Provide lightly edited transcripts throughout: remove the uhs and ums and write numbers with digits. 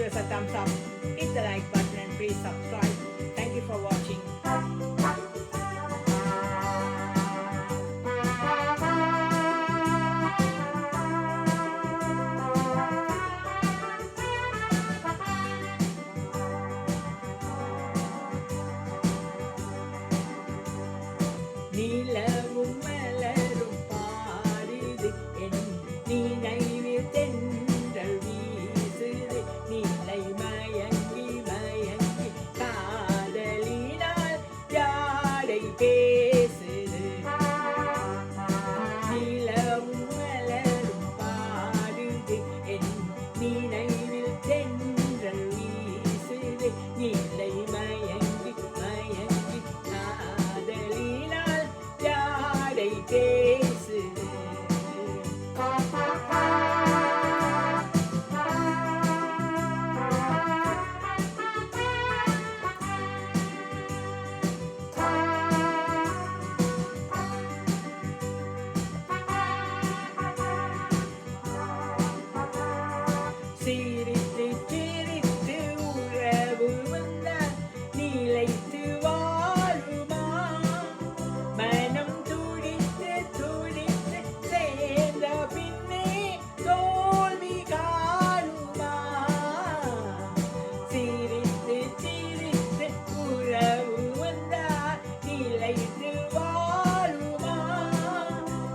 give us a thumbs up, hit the like button and please subscribe. Thank you for watching. நிலவும் மலரும் பாடுது என் நினைவில் தென்றல் வீசுது நீலை மயங்கி மயங்கி காதலினால் யாடை பேசுது நிலவும் மலரும் பாடுது என் நினைவில் தென்றல் வீசுது நீலை மயங்கி மயங்கி காதலினால் யாடை பேசுது சிரித்து சிரித்து உறவு வந்தால் நிலைத்து வாழுமா மனம் துடித்து துடித்து சேர்ந்த பின்னே தோல்வி காணுமா சிரித்து சிரித்து உறவு வந்தால் நிலைத்து வாழுமா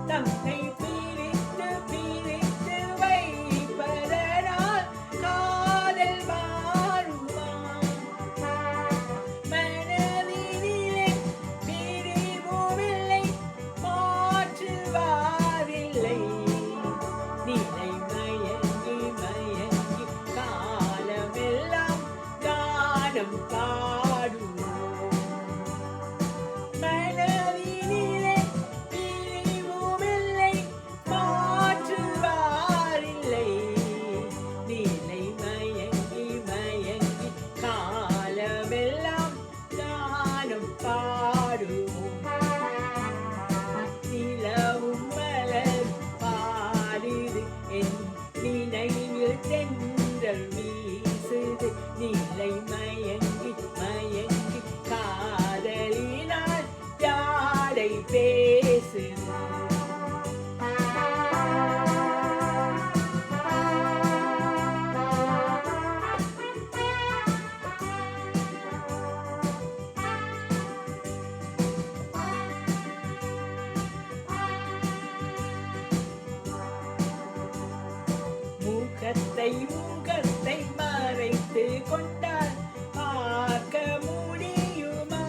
தன்னை பிரித்து பிரித்து வைப்பதனால் காதல் வாழுமா மனதினிலே பிரிவுமில்லை மாற்றுவாரில்லை நிலை மயங்கி மயங்கி காலமெல்லாம் கானம் பாடுவோம் மனதினிலே பிரிவுமில்லை மாற்றுவாரில்லை நிலை மயங்கி மயங்கி காலமெல்லாம் கானம் பாடுவோம் நிலவும் மலர் பாடுது என் நினைவில் தென்றல் வீசுது நிலை மயங்கி மயங்கி காதலினால் யாடை பேசுது முகத்தை முகத்தை மறைத்து கொண்டால் பார்க்க முடியுமா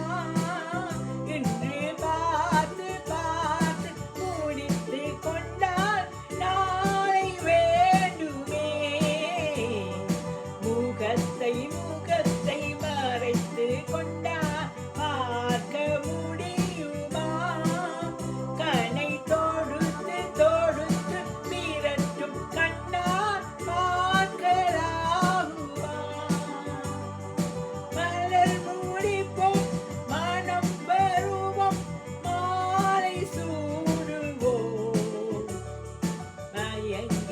என்று பார்த்து பார்த்து முடித்து கொண்டால் நாளை வேண்டுமே முகத்தை முகத்தை மறைத்து கொண்டால் பார்க்க முடியுமா கனை தொடுத்து தொடுத்து மிரட்டும் கண்ணால் பார்க்கலாகுமா மலர் முடிப்போம் மனம் வருவோம் மாலை சூடுவோம் மயங்கி